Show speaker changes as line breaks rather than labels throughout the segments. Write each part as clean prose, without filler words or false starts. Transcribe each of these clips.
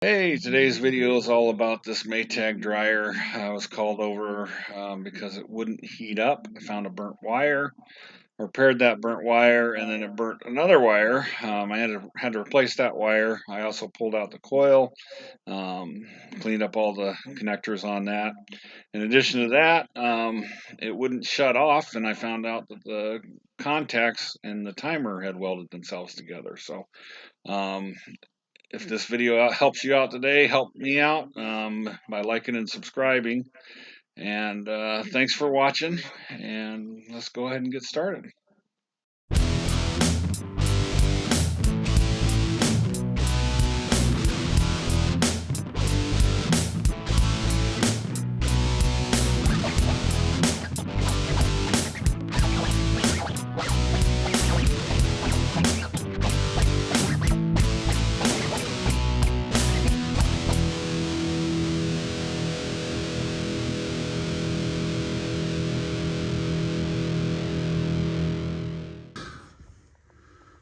Hey, today's video is all about this Maytag dryer. I was called over because it wouldn't heat up. I found a burnt wire, repaired that burnt wire, and then it burnt another wire. I had to replace that wire. I also pulled out the coil, cleaned up all the connectors on that. In addition to that, it wouldn't shut off, and I found out that the contacts and the timer had welded themselves together. So um, if this video helps you out today, help me out by liking and subscribing. And thanks for watching. And let's go ahead and get started.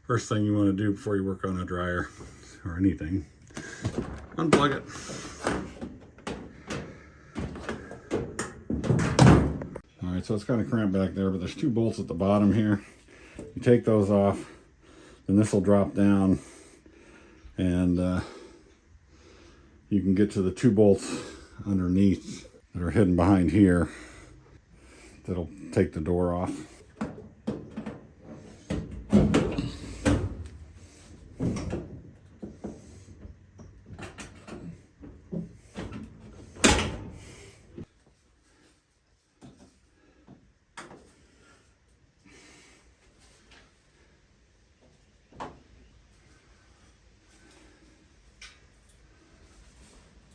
First thing you want to do before you work on a dryer or anything, unplug it. All right, so it's kind of cramped back there, but there's two bolts at the bottom here. You take those off, then this will drop down, and you can get to the two bolts underneath that are hidden behind here that'll take the door off.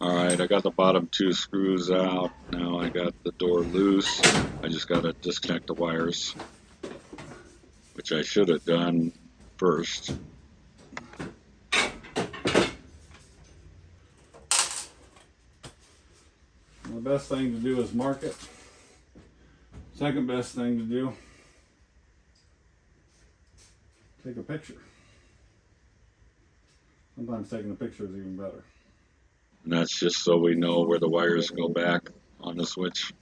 Alright, I got the bottom two screws out. Now I got the door loose. I just got to disconnect the wires, which I should have done first. The best thing to do is mark it. Second best thing to do, take a picture. Sometimes taking a picture is even better. And that's just so we know where the wires go back on the switch.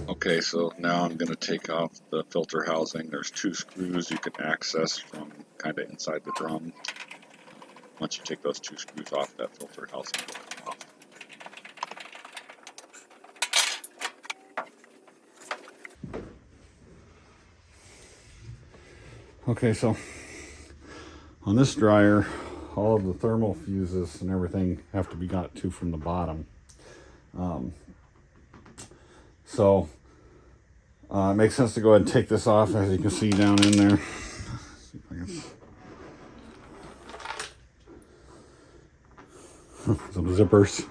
Okay, so now I'm going to take off the filter housing. There's two screws you can access from kind of inside the drum. Once you take those two screws off, that filter housing will come off. Okay, so on this dryer, all of the thermal fuses and everything have to be got to from the bottom. It makes sense to go ahead and take this off, as you can see down in there. See if I can... Some zippers,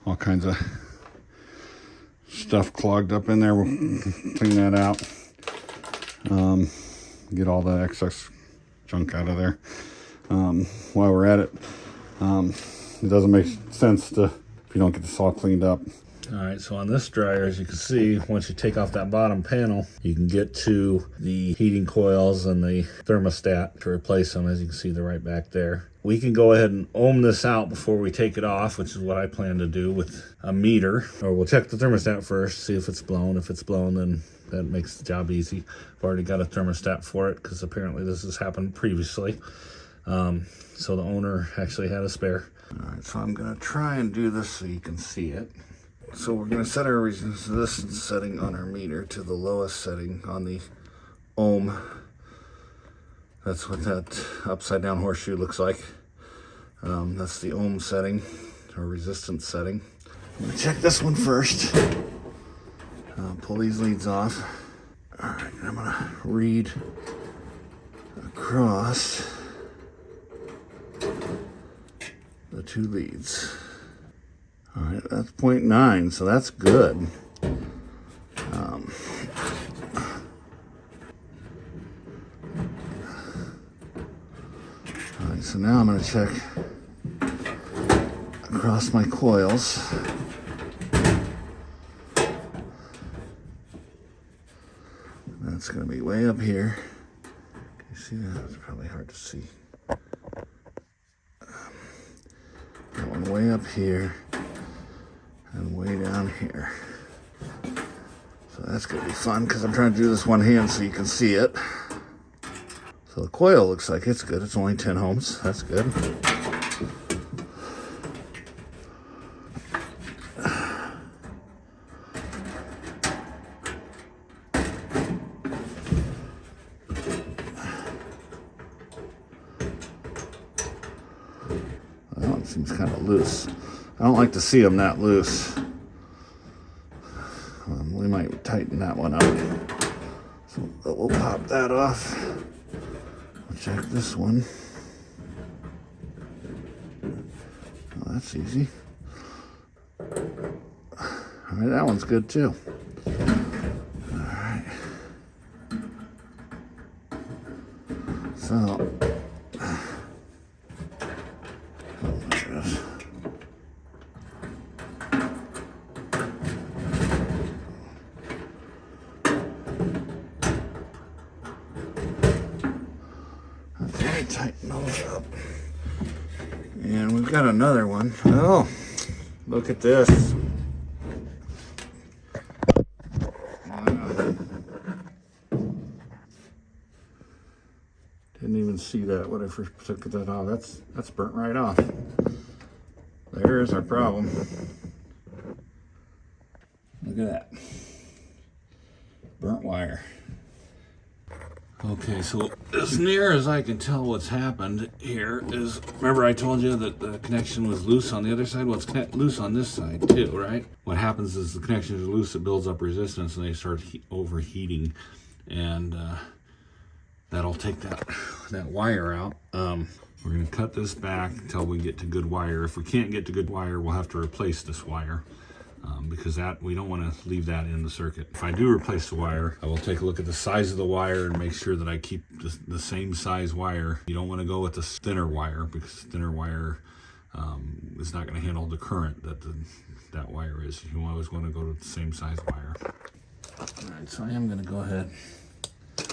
all kinds of stuff clogged up in there. We'll clean that out. Get all the excess junk out of there. While we're at it, it doesn't make sense to, if you don't get this all cleaned up. All right, so on this dryer, as you can see, once you take off that bottom panel, you can get to the heating coils and the thermostat to replace them. As you can see, they're right back there. We can go ahead and ohm this out before we take it off, which is what I plan to do with a meter. Or we'll check the thermostat first, see if it's blown. If it's blown, then that makes the job easy. I've already got a thermostat for it because apparently this has happened previously. So the owner actually had a spare. All right, so I'm gonna try and do this so you can see it. So we're gonna set our resistance setting on our meter to the lowest setting on the ohm. That's what that upside down horseshoe looks like. That's the ohm setting, or resistance setting. I'm gonna check this one first. Pull these leads off. All right, I'm gonna read across the two leads. All right, that's 0.9, so that's good. All right, so now I'm going to check across my coils. It's going to be way up here. Can you see that? It's probably hard to see. That one way up here and way down here. So that's going to be fun because I'm trying to do this one hand so you can see it. So the coil looks like it's good. It's only 10 ohms. That's good. That one seems kind of loose. I don't like to see them that loose. We might tighten that one up. So we'll pop that off. We'll check this one. Oh, that's easy. All right, that one's good too. All right. So, tighten those up. And we've got another one. Oh, look at this. Didn't even see that when I first took that off. That's burnt right off. There's our problem. Look at that. Burnt wire. Okay, so as near as I can tell what's happened here is, remember I told you that the connection was loose on the other side? Well, it's loose on this side too, right? What happens is the connection is loose, it builds up resistance, and they start overheating, and that'll take that wire out. We're going to cut this back until we get to good wire. If we can't get to good wire, we'll have to replace this wire. Because we don't want to leave that in the circuit. If I do replace the wire, I will take a look at the size of the wire and make sure that I keep the same size wire. You don't want to go with the thinner wire because thinner wire is not going to handle the current that wire is. You always want to go to the same size wire. All right, so I am going to go ahead and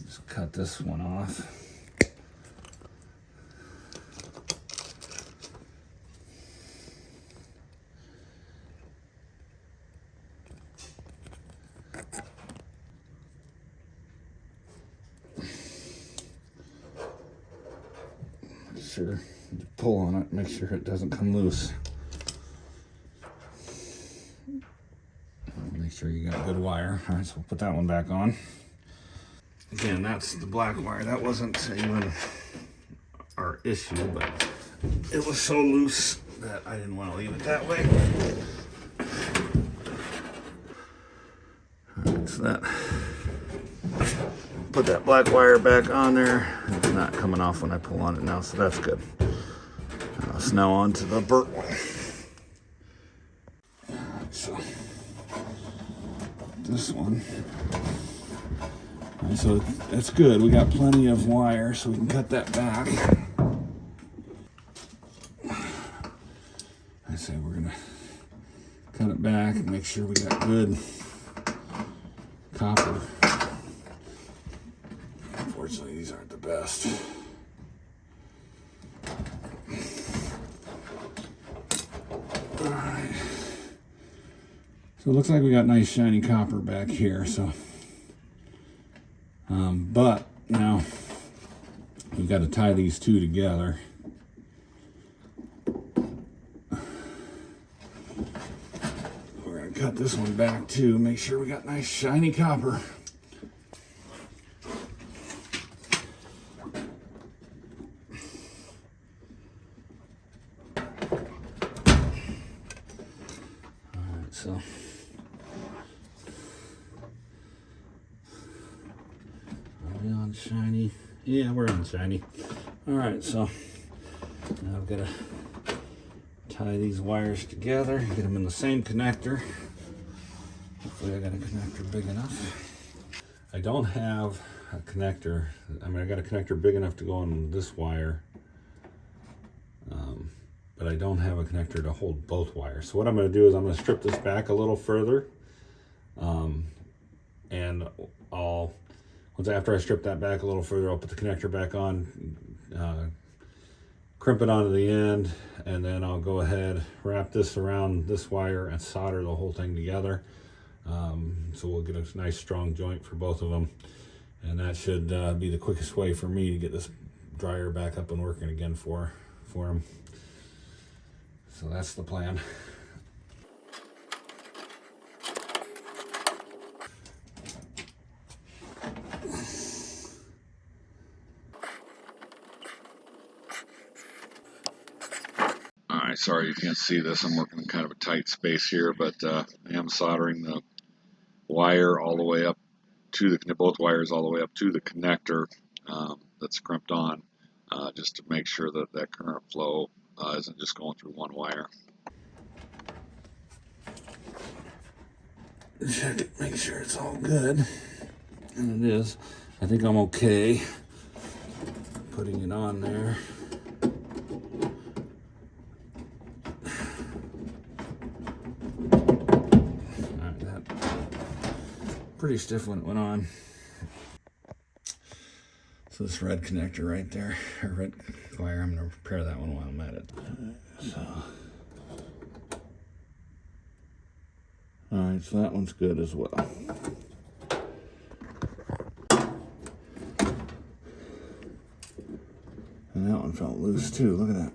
just cut this one off. Sure, pull on it, make sure it doesn't come loose. Make sure you got good wire. All right, so we'll put that one back on. Again, that's the black wire. That wasn't even our issue, but it was so loose that I didn't want to leave it that way. All right, so that. Put that black wire back on there. It's not coming off when I pull on it now, so that's good. So now on to the burnt one. Alright, so this one. Alright, so that's good. We got plenty of wire, so we can cut that back. I say we're gonna cut it back and make sure we got good copper. Unfortunately, these aren't the best. All right. So it looks like we got nice shiny copper back here. So, but now we've got to tie these two together. We're gonna cut this one back too. Make sure we got nice shiny copper. So are we on shiny? Yeah, we're on shiny. All right, so now I've got to tie these wires together, get them in the same connector. Hopefully I got a connector big enough. I don't have a connector. I mean, I got a connector big enough to go on this wire. But I don't have a connector to hold both wires. So what I'm going to do is I'm going to strip this back a little further, and once after I strip that back a little further, I'll put the connector back on, crimp it onto the end, and then I'll go ahead, wrap this around this wire and solder the whole thing together. So we'll get a nice strong joint for both of them, and that should be the quickest way for me to get this dryer back up and working again for them. So that's the plan.
Alright, sorry you can't see this. I'm working in kind of a tight space here, but I am soldering the wire all the way up to both wires all the way up to the connector that's crimped on, just to make sure that that current flow isn't just going through one wire.
Check it, make sure it's all good, and it is. I think I'm okay putting it on there. Alright, that pretty stiff when it went on. So this red connector right there, or red wire, I'm going to repair that one while I'm at it. Alright, so that one's good as well. And that one felt loose too, look at that.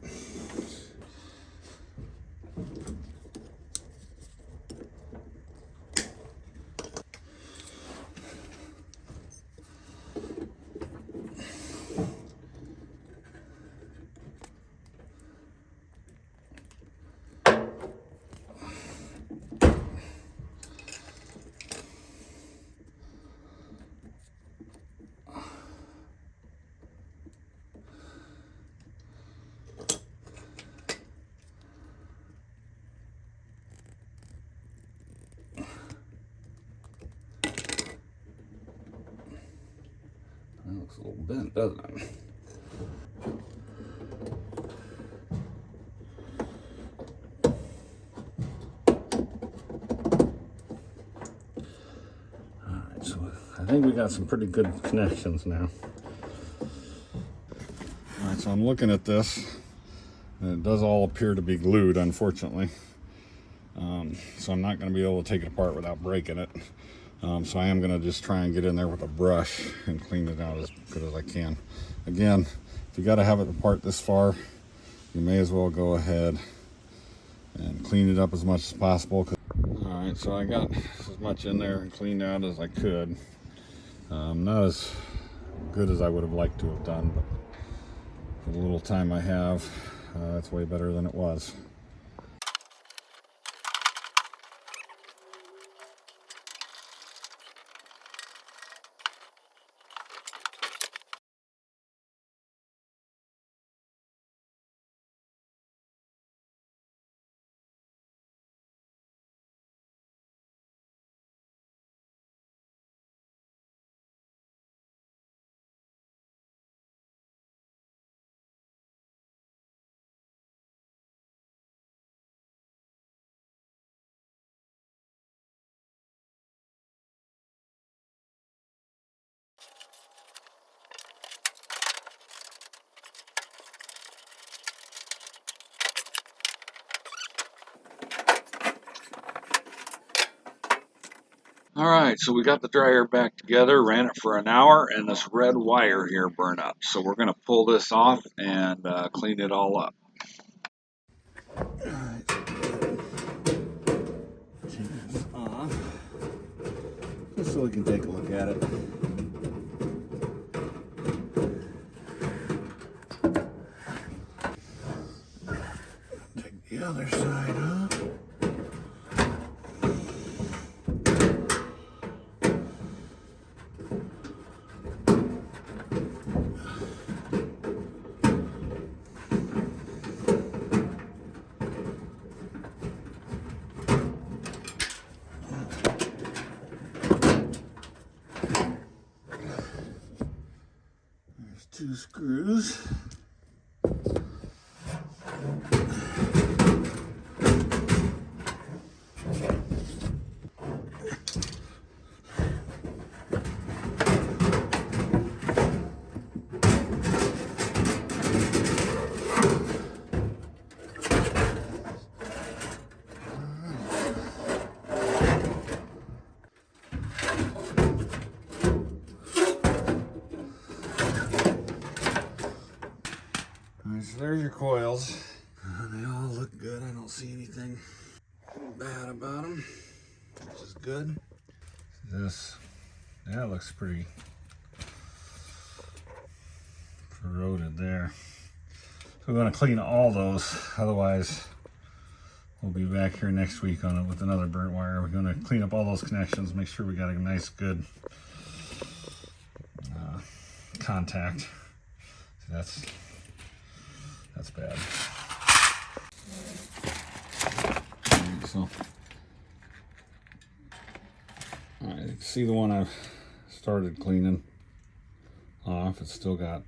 That looks a little bent, doesn't it? Alright, so I think we got some pretty good connections now. Alright, so I'm looking at this, and it does all appear to be glued, unfortunately. So I'm not going to be able to take it apart without breaking it. So I am going to just try and get in there with a brush and clean it out as good as I can. Again, if you got to have it apart this far, you may as well go ahead and clean it up as much as possible. Alright, so I got as much in there and cleaned out as I could. Not as good as I would have liked to have done, but for the little time I have, it's way better than it was.
Alright, so we got the dryer back together, ran it for an hour, and this red wire here burned up. So we're going to pull this off and clean it all up.
Alright, turn this off, just so we can take a look at it. Take the other side off. Two screws. So there's your coils. They all look good. I don't see anything bad about them, which is good. This, yeah, it looks pretty corroded there. So we're going to clean all those, otherwise we'll be back here next week on it with another burnt wire. We're going to clean up all those connections, make sure we got a nice, good contact. See, that's bad. So, all right, you can see the one I've started cleaning off. It's still got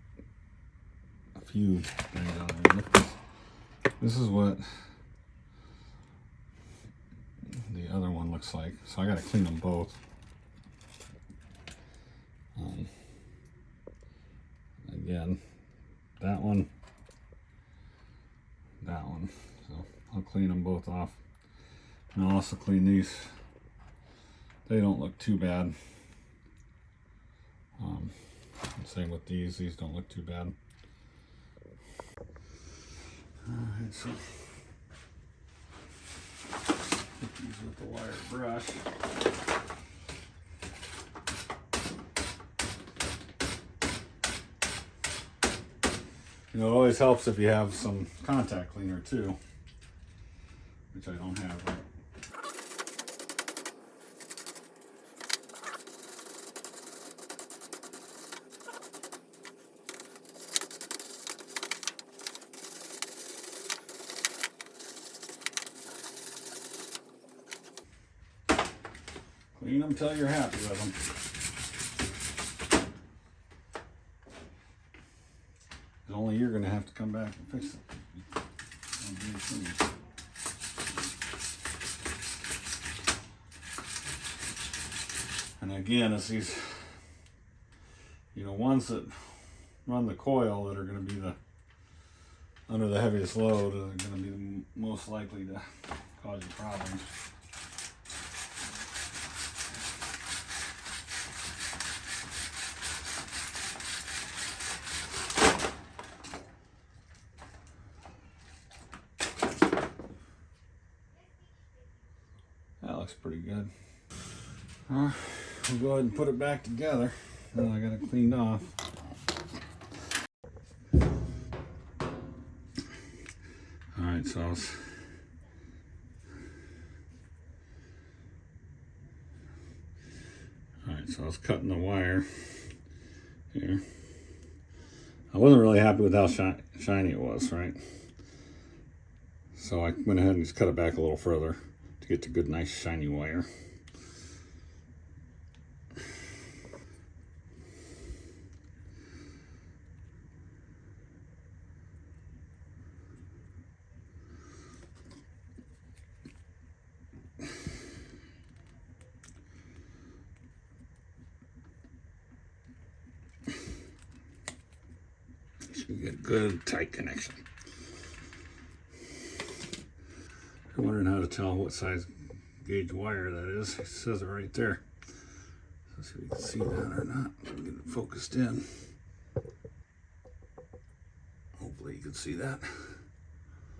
a few things on there. This is what the other one looks like. So I got to clean them both. Again, that one. So I'll clean them both off. And I'll also clean these. They don't look too bad. Same with these don't look too bad. Alright, so hit these with the wire brush. You know, it always helps if you have some contact cleaner too, which I don't have. Right? Clean them till you're happy with them. Only you're going to have to come back and fix it. And again, it's these, ones that run the coil that are going to be under the heaviest load are going to be the most likely to cause you problems. That looks pretty good. We'll go ahead and put it back together. Now I got it cleaned off. Alright, so I was cutting the wire here. I wasn't really happy with how shiny it was, right? So I went ahead and just cut it back a little further to get the good, nice, shiny wire. So you get a good, tight connection. I'm wondering how to tell what size gauge wire that is. It says it right there. Let's see if we can see that or not. Get it focused in. Hopefully you can see that.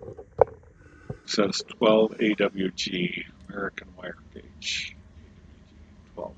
It says 12 AWG, American wire gauge. 12.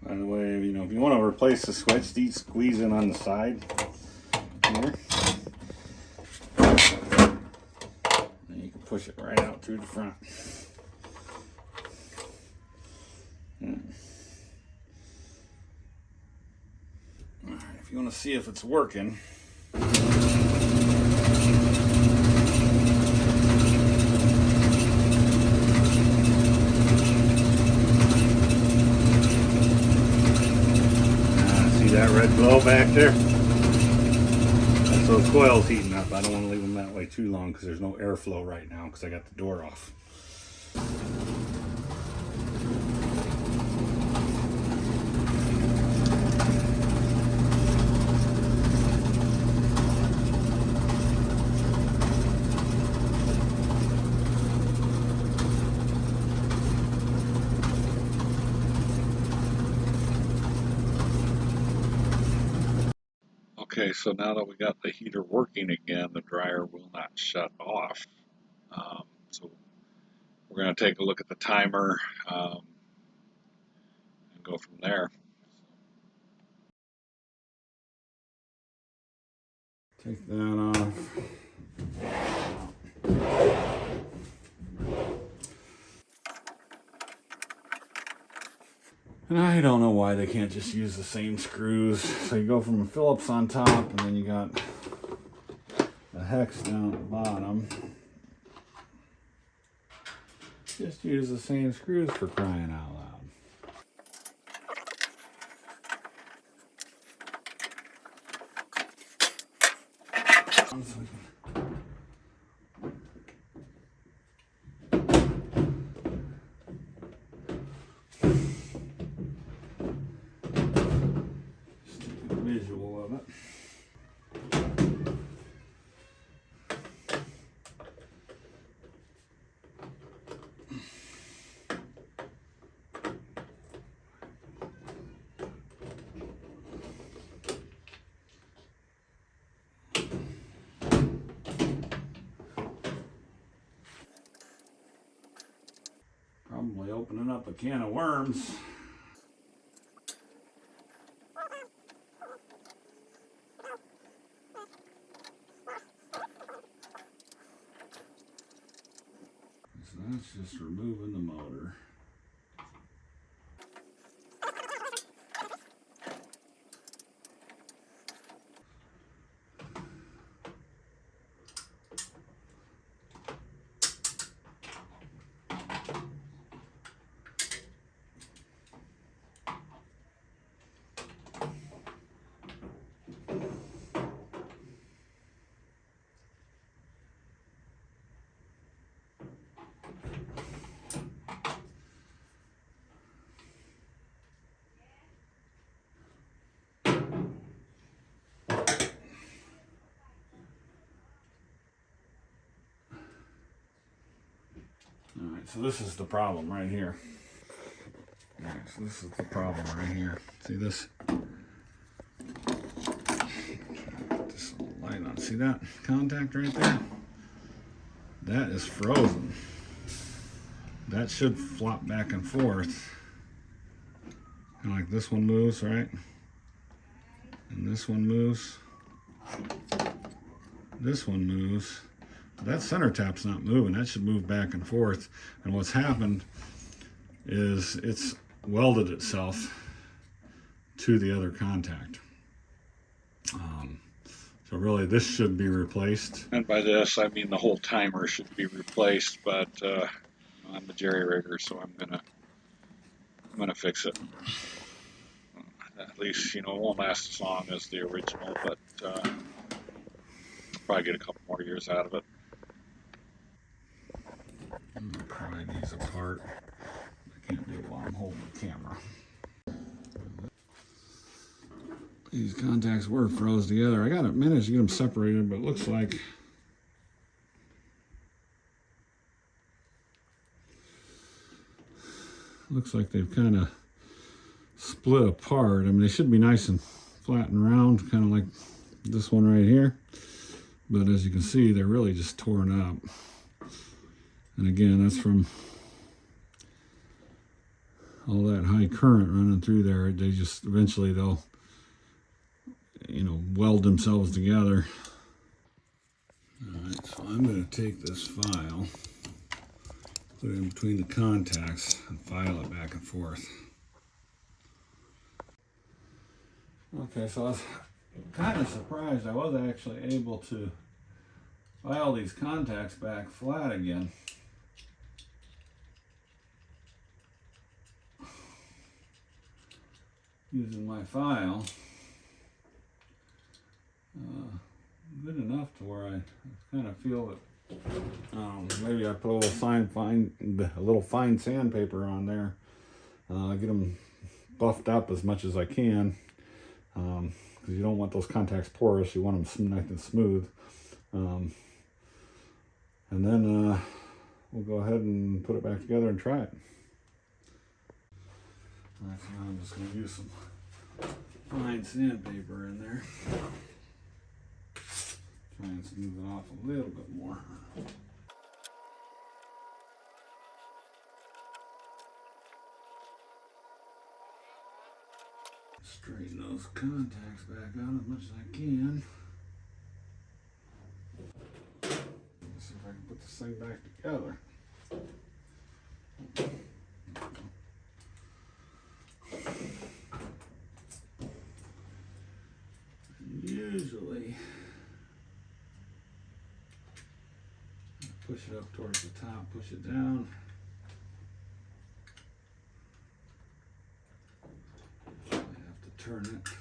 By the way, if you want to replace the switch, these squeeze in on the side here. And you can push it right out through the front. Alright, if you want to see if it's working, that red glow back there, that's those coils heating up. I don't want to leave them that way. way too long because there's no airflow right now because I got the door off.
Okay, so now that we got the heater working again, the dryer will not shut off. So we're going to take a look at the timer and go from there.
Take that off. And I don't know why they can't just use the same screws. So you go from a Phillips on top, and then you got a hex down at the bottom. Just use the same screws, for crying out loud. Just take a visual of it. Probably opening up a can of worms. So that's just removing the motor. Alright, so this is the problem right here. Alright, so this is the problem right here. See this? Put this little light on. See that contact right there? That is frozen. That should flop back and forth. Kind of like this one moves, right? And this one moves. This one moves. That center tap's not moving. That should move back and forth. And what's happened is it's welded itself to the other contact. So really this should be replaced.
And by this, I mean the whole timer should be replaced, but I'm a jerry rigger, so I'm gonna fix it. At least, it won't last as long as the original, but probably get a couple more years out of it.
I'm gonna pry these apart. I can't do it while I'm holding the camera. These contacts were froze together. I managed to get them separated, but it looks like they've kind of split apart. I mean, they should be nice and flat and round, kind of like this one right here. But as you can see, they're really just torn up. And again, that's from all that high current running through there. They just, eventually they'll, weld themselves together. All right, so I'm going to take this file, put it in between the contacts, and file it back and forth. Okay, so I was kind of surprised I was actually able to file these contacts back flat again. Using my file. Good enough enough to where I kind of feel that maybe I put a little fine sandpaper on there. Get them buffed up as much as I can, because you don't want those contacts porous. You want them nice and smooth. And then we'll go ahead and put it back together and try it. All right, so now I'm just going to use some fine sandpaper in there. Try and smooth it off a little bit more. Straighten those contacts back out as much as I can. Let's see if I can put this thing back together. Usually, push it up towards the top, push it down. I have to turn it.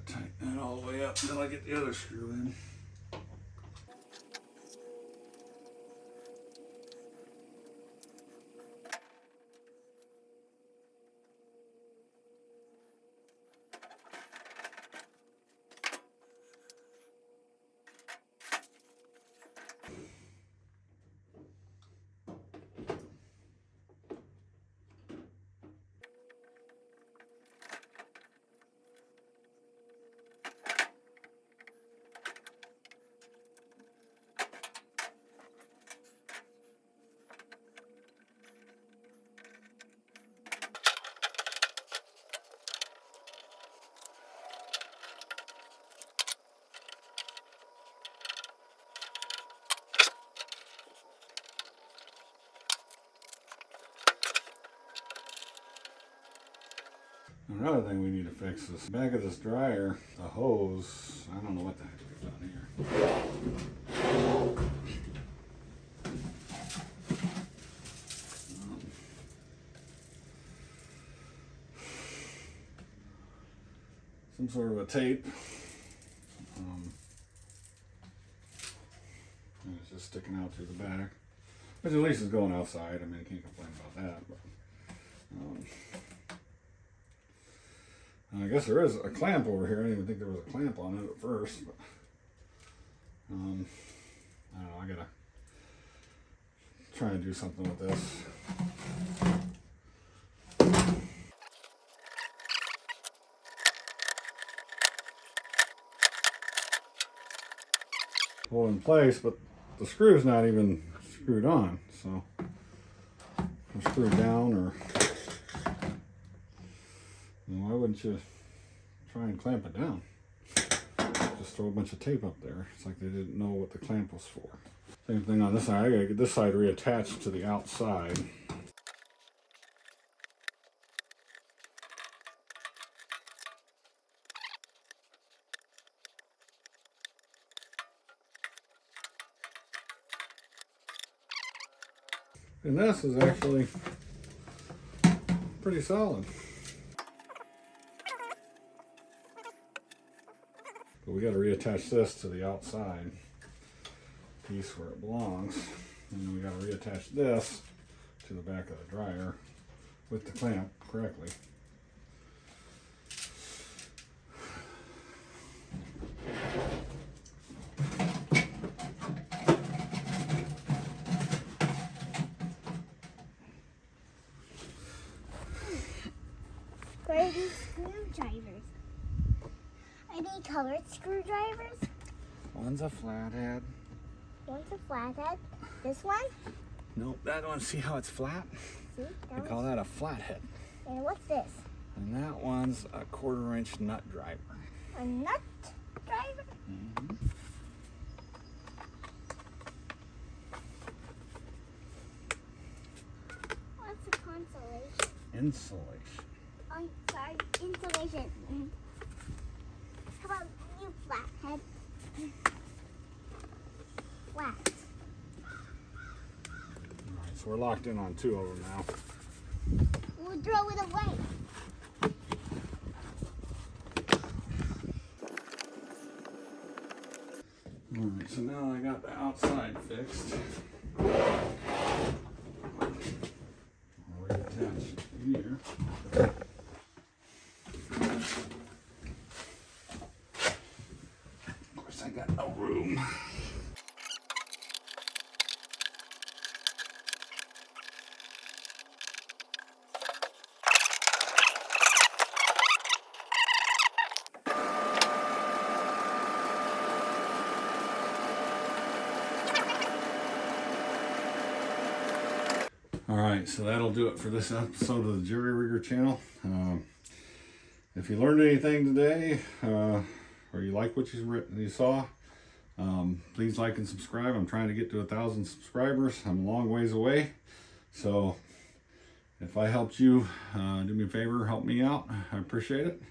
Tighten that all the way up until I get the other screw in. Another thing we need to fix is the back of this dryer, the hose. I don't know what the heck we've done here. Some sort of a tape. And it's just sticking out through the back. Which at least is going outside. I mean, I can't complain about that. But, I guess there is a clamp over here. I didn't even think there was a clamp on it at first, but I don't know, I gotta try and do something with this. Hold in place, but the screw's not even screwed on, so or screwed down, or why wouldn't you try and clamp it down? Just throw a bunch of tape up there. It's like they didn't know what the clamp was for. Same thing on this side. I gotta get this side reattached to the outside. And this is actually pretty solid. But we got to reattach this to the outside piece where it belongs. And then we got to reattach this to the back of the dryer with the clamp correctly.
Where are these screwdrivers? Are they colored screwdrivers?
One's a flathead.
One's a flathead. This one?
Nope, that one, see how it's flat?
See?
We call that a flathead.
And what's this?
And that one's a 1/4 inch nut driver.
A nut driver? What's the consolation?
Insulation.
Oh, sorry, insulation. How about you, flathead? Flat.
Alright, so we're locked in on 2 of them now.
We'll throw it away.
Alright, so now I got the outside fixed. I'll reattach here. Of course, I got no room. Alright, so that'll do it for this episode of the Jerry Rigger channel. If you learned anything today, or you like what you saw, please like and subscribe. I'm trying to get to 1,000 subscribers. I'm a long ways away. So if I helped you, do me a favor, help me out. I appreciate it.